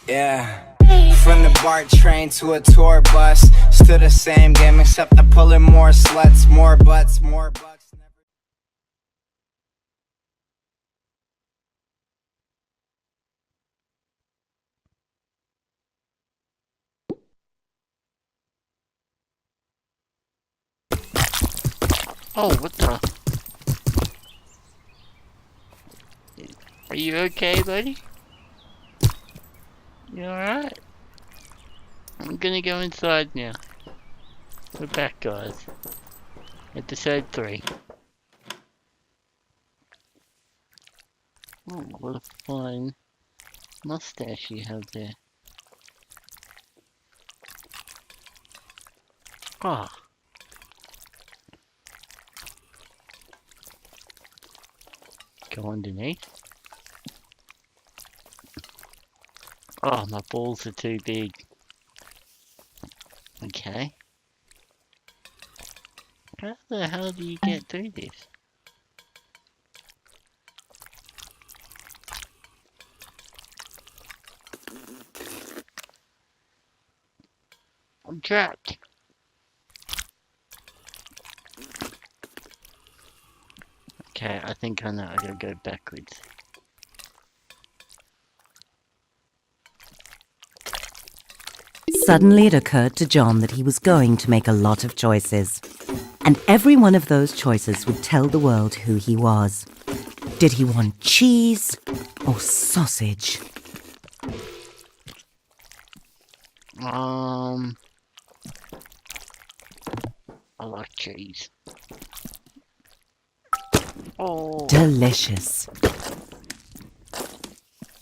Yeah. From the BART train to a tour bus, still the same game except I'm pulling more sluts, more butts, more bucks. Oh, what the? Are you okay, buddy? You alright? I'm gonna go inside now. We're back, guys. Episode 3. Oh, what a fine mustache you have there. Ah. Go underneath. Oh, my balls are too big. Okay. How the hell do you get through this? I'm trapped. Okay, I think I know. I gotta go backwards. Suddenly it occurred to John that he was going to make a lot of choices. And every one of those choices would tell the world who he was. Did he want cheese or sausage? I like cheese. Oh. Delicious.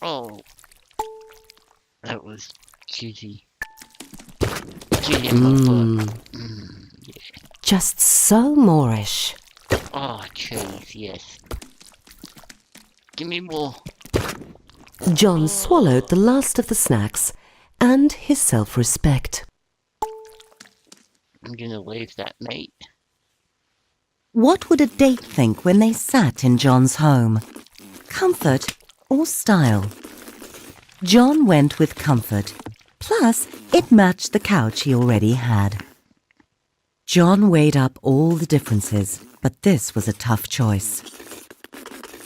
Oh. That was juicy. Juicy in my butt. Yeah. Just so Moorish. Oh, cheese, yes. Give me more. John swallowed the last of the snacks and his self-respect. I'm gonna leave that, mate. What would a date think when they sat in John's home? Comfort or style? John went with comfort, plus it matched the couch he already had. John weighed up all the differences, but this was a tough choice.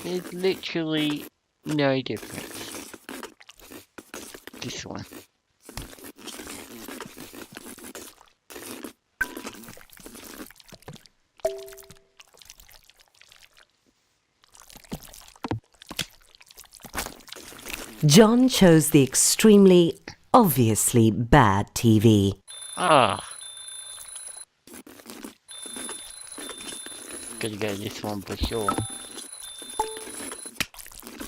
There's literally no difference. This one. John chose the extremely, obviously bad TV. Ah. Gotta go this one for sure.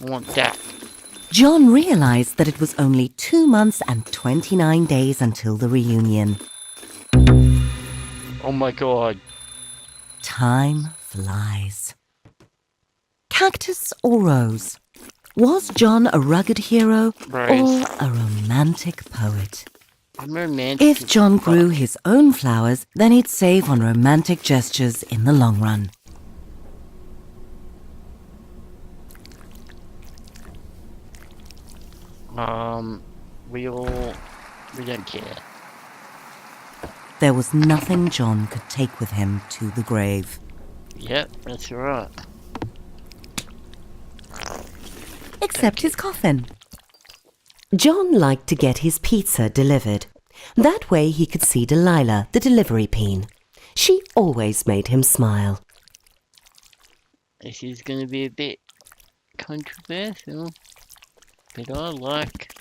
I want that. John realized that it was only 2 months and 29 days until the reunion. Oh my god. Time flies. Cactus or rose? Was John a rugged hero Rose. or a romantic poet? I'm romantic. If John grew his own flowers, then he'd save on romantic gestures in the long run. We don't care. There was nothing John could take with him to the grave. Yep, that's right. Except his coffin. John liked to get his pizza delivered. That way he could see Delilah, the delivery peen. She always made him smile. This is gonna be a bit controversial, but I like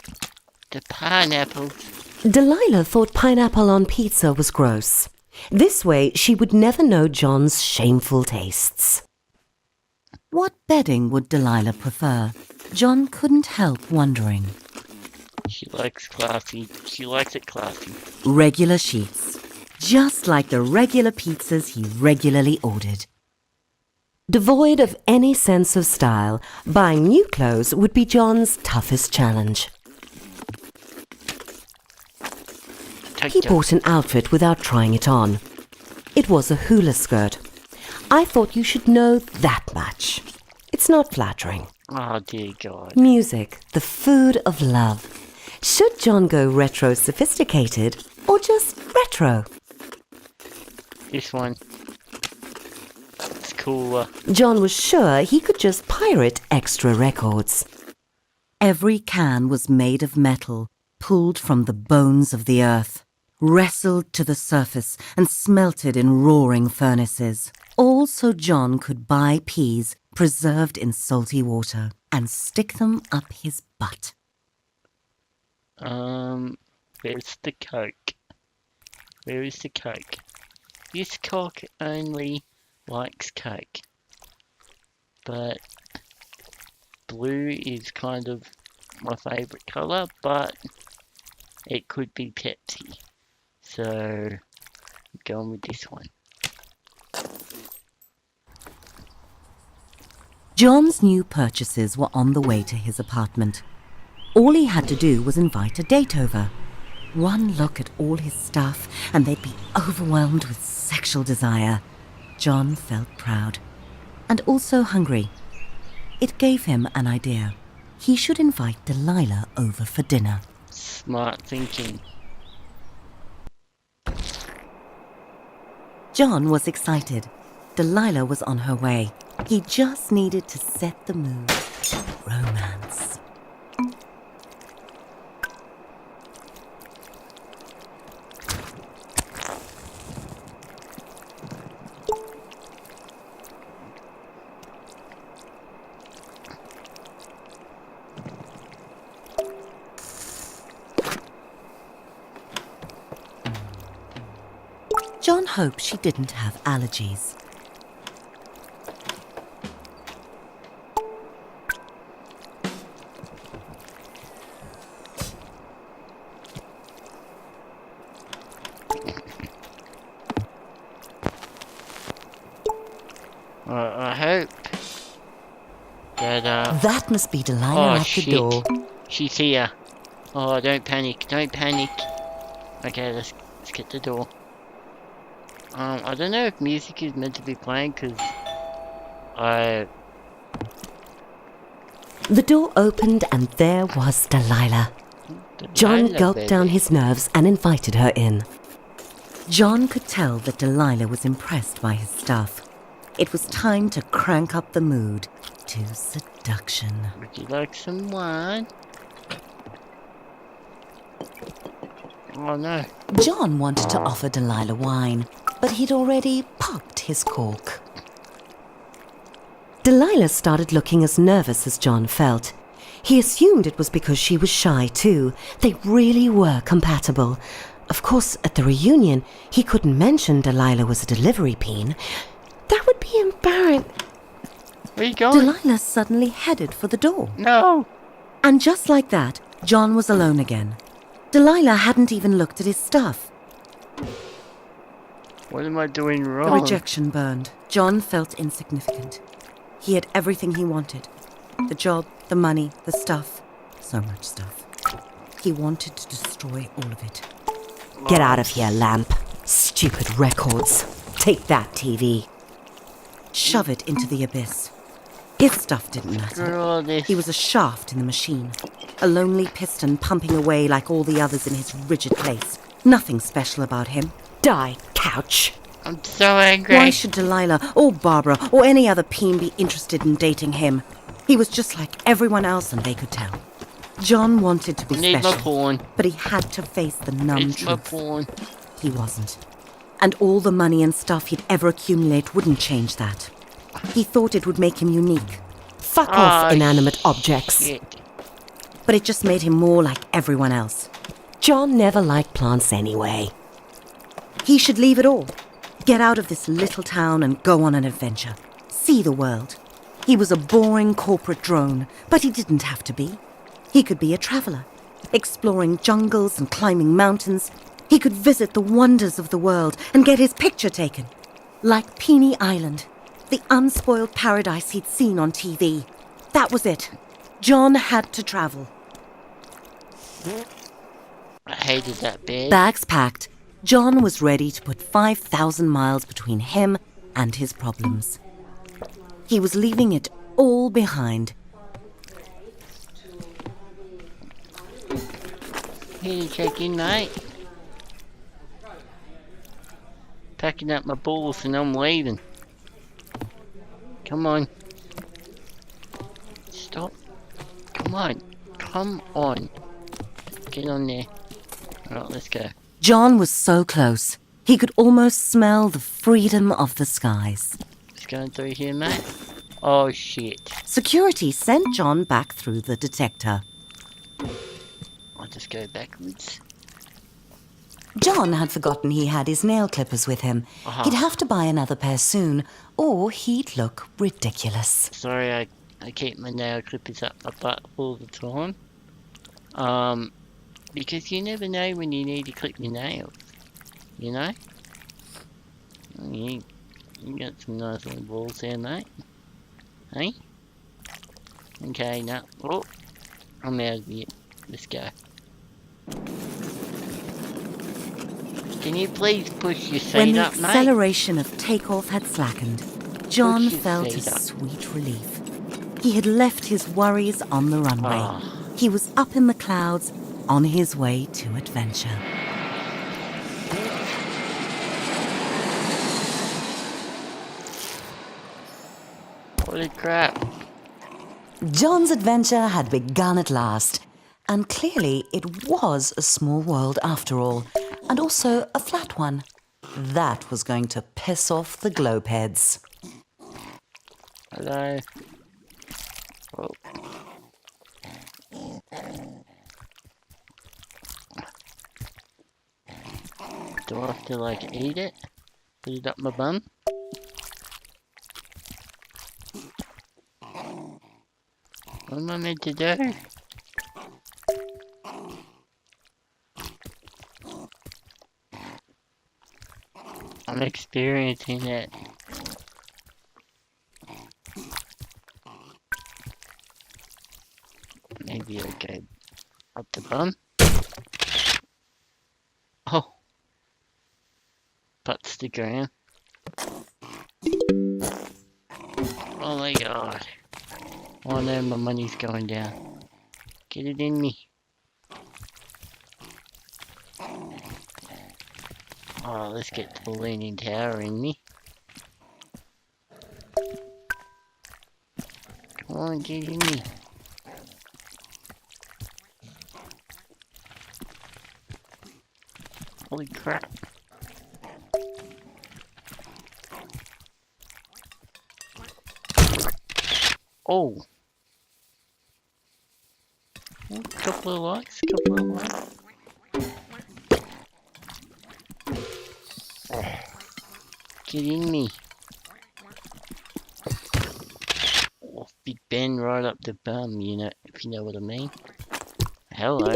the pineapples. Delilah thought pineapple on pizza was gross. This way she would never know John's shameful tastes. What bedding would Delilah prefer? John couldn't help wondering. She likes classy. She likes it classy. Regular sheets, just like the regular pizzas he regularly ordered. Devoid of any sense of style, buying new clothes would be John's toughest challenge. He bought an outfit without trying it on. It was a hula skirt. I thought you should know that much. It's not flattering. Oh dear God. Music, the food of love. Should John go retro sophisticated or just retro? This one. It's cooler. John was sure he could just pirate extra records. Every can was made of metal, pulled from the bones of the earth, wrestled to the surface and smelted in roaring furnaces. All so John could buy peas preserved in salty water and stick them up his butt. Where's the Coke? Where is the Coke? This cock only likes Coke. But blue is kind of my favourite colour, but it could be Pepsi. So, I'm going with this one. John's new purchases were on the way to his apartment. All he had to do was invite a date over. One look at all his stuff and they'd be overwhelmed with sexual desire. John felt proud and also hungry. It gave him an idea. He should invite Delilah over for dinner. Smart thinking. John was excited. Delilah was on her way. He just needed to set the mood for romance. John hoped she didn't have allergies. I hope that, That must be Delilah at the door. She's here. Oh, don't panic, don't panic. Okay, let's get the door. I don't know if music is meant to be playing, because The door opened and there was Delilah. John gulped down his nerves and invited her in. John could tell that Delilah was impressed by his stuff. It was time to crank up the mood to seduction. Would you like some wine? Oh no. John wanted to offer Delilah wine, but he'd already popped his cork. Delilah started looking as nervous as John felt. He assumed it was because she was shy too. They really were compatible. Of course, at the reunion, he couldn't mention Delilah was a delivery peen. That would be embarrassing. Where are you going? Delilah suddenly headed for the door. No! And just like that, John was alone again. Delilah hadn't even looked at his stuff. What am I doing The wrong? rejection burned. John felt insignificant. He had everything he wanted. The job, the money, the stuff. So much stuff. He wanted to destroy all of it. Get out of here, lamp. Stupid records. Take that, TV. Shove it into the abyss. His stuff didn't matter. Screw all this. He was a shaft in the machine. A lonely piston pumping away like all the others in his rigid place. Nothing special about him. Die, couch. I'm so angry. Why should Delilah or Barbara or any other peen be interested in dating him? He was just like everyone else and they could tell. John wanted to be Need my special, porn. but he had to face the numb It's my truth. porn. He wasn't. And all the money and stuff he'd ever accumulate wouldn't change that. He thought it would make him unique. Fuck off, inanimate objects. Shit. But it just made him more like everyone else. John never liked plants anyway. He should leave it all. Get out of this little town and go on an adventure. See the world. He was a boring corporate drone, but he didn't have to be. He could be a traveller, exploring jungles and climbing mountains. He could visit the wonders of the world and get his picture taken. Like Peony Island, the unspoiled paradise he'd seen on TV. That was it. John had to travel. I hated that bed. Bags packed, John was ready to put 5,000 miles between him and his problems. He was leaving it all behind. Here to check in, mate. Packing up my balls and I'm leaving. Come on. Stop. Come on. Come on. Get on there. Alright, let's go. John was so close. He could almost smell the freedom of the skies. Just going through here, mate. Oh, shit. Security sent John back through the detector. I'll just go backwards. John had forgotten he had his nail clippers with him. He'd have to buy another pair soon, or he'd look ridiculous. Sorry, I keep my nail clippers up my butt all the time. Because you never know when you need to clip your nails. You know? You got some nice little balls there, mate. Hey? Okay, now. Oh, I'm out of here. Let's go. Can you please push your When seat the up, mate? acceleration of takeoff had slackened, John Push your felt a seat up. sweet relief. He had left his worries on the runway. Ah. He was up in the clouds, on his way to adventure. Holy crap. John's adventure had begun at last, and clearly it was a small world after all, and also a flat one. That was going to piss off the globeheads. Hello. Oh. Do I have to like eat it? Put it up my bum? What am I meant to do? I'm experiencing it. Maybe I'll go up the bum. Oh. Butts the ground. Oh my god. Oh no, my money's going down. Get it in me. Oh, let's get the Leaning Tower in me. Come on, get in me. Holy crap. Oh. Couple of likes, couple of likes. Get in me. Oh, Big Ben right up the bum, you know, if you know what I mean. Hello.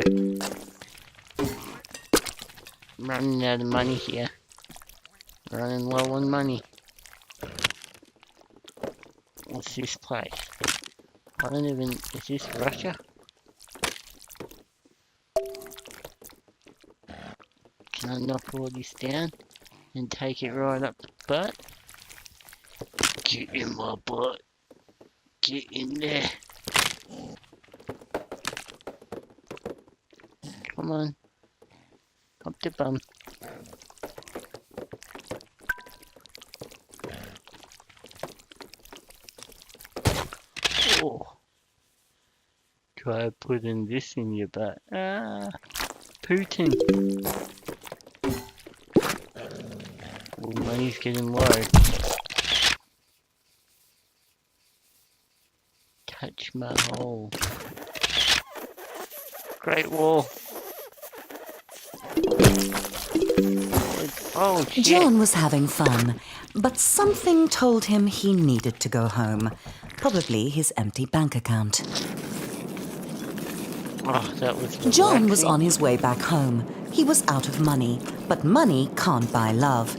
I'm running out of money here. Running low on money. What's this place? I don't even... Is this Russia? Can I knock all this down and take it right up the butt? Get in my butt. Get in there. Come on. Up the bum. Oh. Try putting this in your butt. Ah. Putin. Oh, money's getting low. Touch my hole. Great Wall. Oh, shit. John was having fun, but something told him he needed to go home. Probably his empty bank account. Oh, that was John was relaxing. on his way back home. He was out of money, but money can't buy love.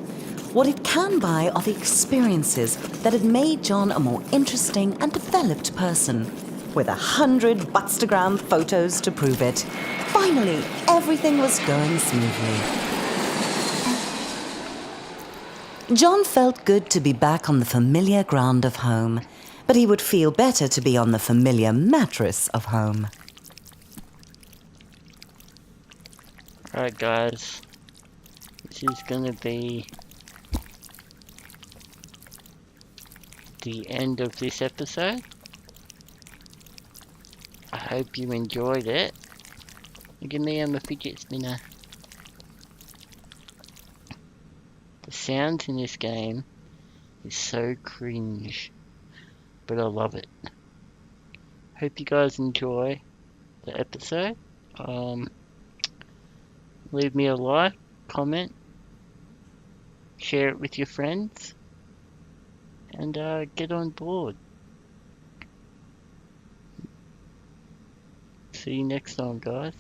What it can buy are the experiences that had made John a more interesting and developed person, with 100 Butstagram photos to prove it. Finally, everything was going smoothly. John felt good to be back on the familiar ground of home, but he would feel better to be on the familiar mattress of home. Alright guys, this is gonna be the end of this episode. I hope you enjoyed it. Look at me, I'm a fidget spinner. The sounds in this game is so cringe, but I love it. Hope you guys enjoy the episode. Leave me a like, comment, share it with your friends, and get on board. See you next time, guys.